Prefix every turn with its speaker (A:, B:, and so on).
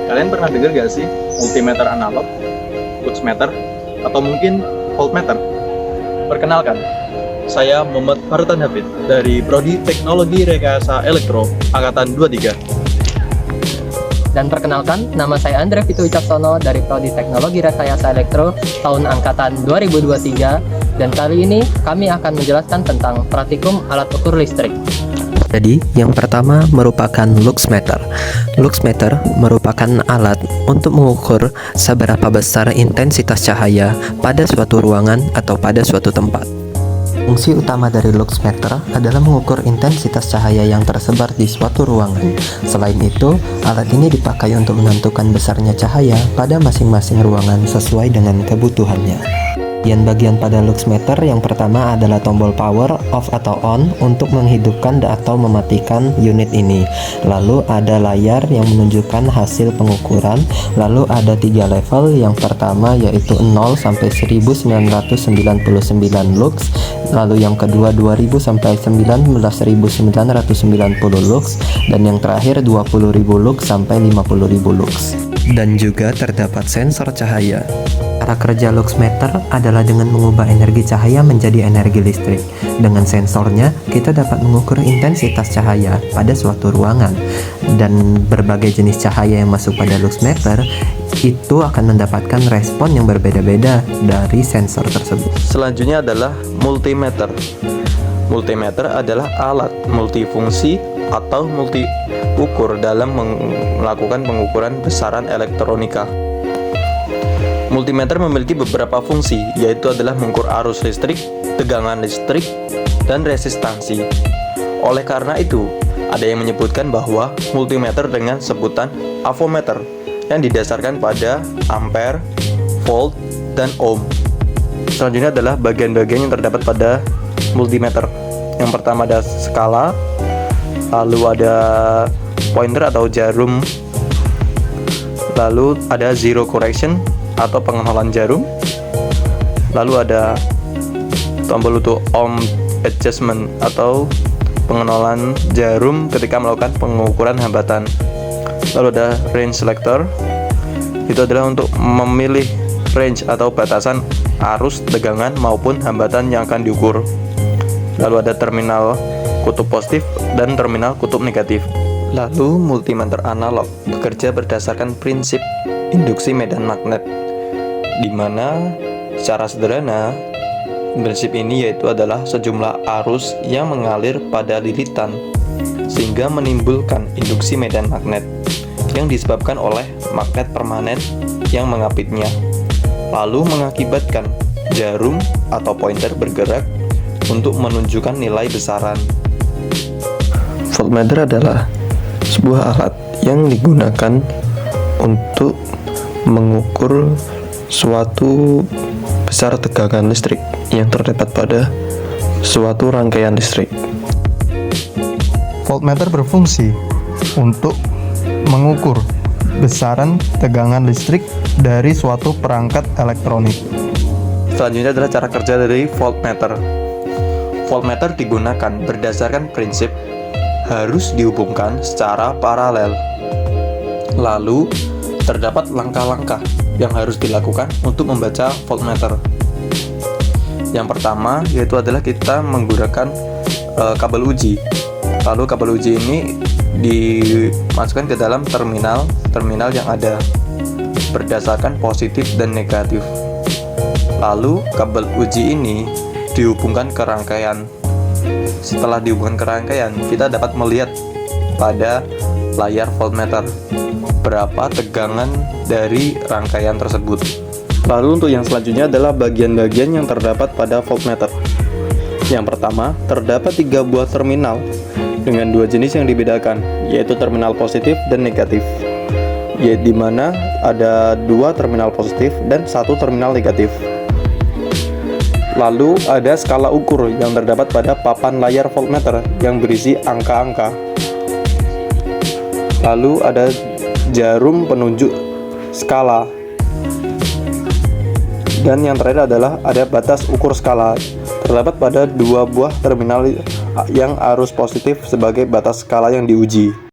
A: Kalian pernah dengar gak sih multimeter analog, luxmeter, atau mungkin voltmeter? Perkenalkan, saya Muhammad Fartan Hafid dari Prodi Teknologi Rekayasa Elektro Angkatan 23.
B: Dan perkenalkan, nama saya Andre Fitu Wicaksono dari Prodi Teknologi Rekayasa Elektro tahun angkatan 2023. Dan kali ini kami akan menjelaskan tentang praktikum alat ukur listrik.
C: Jadi, yang pertama merupakan luxmeter. Luxmeter merupakan alat untuk mengukur seberapa besar intensitas cahaya pada suatu ruangan atau pada suatu tempat. Fungsi utama dari luxmeter adalah mengukur intensitas cahaya yang tersebar di suatu ruangan. Selain itu, alat ini dipakai untuk menentukan besarnya cahaya pada masing-masing ruangan sesuai dengan kebutuhannya. Bagian pada luxmeter yang pertama adalah tombol power off atau on untuk menghidupkan atau mematikan unit ini. Lalu ada layar yang menunjukkan hasil pengukuran. Lalu ada 3 level. Yang pertama yaitu 0 sampai 1999 lux. Lalu yang kedua 2000 sampai 19990 lux, dan yang terakhir 20.000 lux sampai 50.000 lux. Dan juga terdapat sensor cahaya. Cara kerja luxmeter adalah dengan mengubah energi cahaya menjadi energi listrik. Dengan sensornya, kita dapat mengukur intensitas cahaya pada suatu ruangan. Dan berbagai jenis cahaya yang masuk pada luxmeter itu akan mendapatkan respon yang berbeda-beda dari sensor tersebut.
A: Selanjutnya adalah multimeter. Multimeter adalah alat multifungsi atau multi ukur dalam melakukan pengukuran besaran elektronika. Multimeter memiliki beberapa fungsi, yaitu adalah mengukur arus listrik, tegangan listrik, dan resistansi. Oleh karena itu, ada yang menyebutkan bahwa multimeter dengan sebutan avometer yang didasarkan pada ampere, volt, dan ohm. Selanjutnya adalah bagian-bagian yang terdapat pada multimeter. Yang pertama ada skala, lalu ada pointer atau jarum, lalu ada zero correction atau pengenalan jarum, lalu ada tombol untuk ohm adjustment atau pengenalan jarum ketika melakukan pengukuran hambatan, lalu ada range selector, itu adalah untuk memilih range atau batasan arus, tegangan maupun hambatan yang akan diukur, lalu ada terminal kutub positif dan terminal kutub negatif. Lalu multimeter analog bekerja berdasarkan prinsip induksi medan magnet, di mana secara sederhana prinsip ini yaitu adalah sejumlah arus yang mengalir pada lilitan sehingga menimbulkan induksi medan magnet yang disebabkan oleh magnet permanen yang mengapitnya, lalu mengakibatkan jarum atau pointer bergerak untuk menunjukkan nilai besaran.
D: Voltmeter adalah sebuah alat yang digunakan untuk mengukur suatu besar tegangan listrik yang terdapat pada suatu rangkaian listrik.
E: Voltmeter berfungsi untuk mengukur besaran tegangan listrik dari suatu perangkat elektronik.
A: Selanjutnya adalah cara kerja dari voltmeter. Voltmeter digunakan berdasarkan prinsip harus dihubungkan secara paralel. Lalu, terdapat langkah-langkah yang harus dilakukan untuk membaca voltmeter. Yang pertama yaitu adalah kita menggunakan kabel uji. Lalu kabel uji ini dimasukkan ke dalam terminal yang ada berdasarkan positif dan negatif. Lalu kabel uji ini dihubungkan ke rangkaian. Setelah dihubungkan ke rangkaian, kita dapat melihat pada layar voltmeter berapa tegangan dari rangkaian tersebut. Lalu untuk yang selanjutnya adalah bagian-bagian yang terdapat pada voltmeter. Yang pertama, terdapat 3 buah terminal dengan 2 jenis yang dibedakan, yaitu terminal positif dan negatif. Yaitu di mana ada 2 terminal positif dan 1 terminal negatif. Lalu ada skala ukur yang terdapat pada papan layar voltmeter yang berisi angka-angka. Lalu ada jarum penunjuk skala. Dan yang terakhir adalah ada batas ukur skala. Terdapat pada 2 buah terminal yang arus positif sebagai batas skala yang diuji.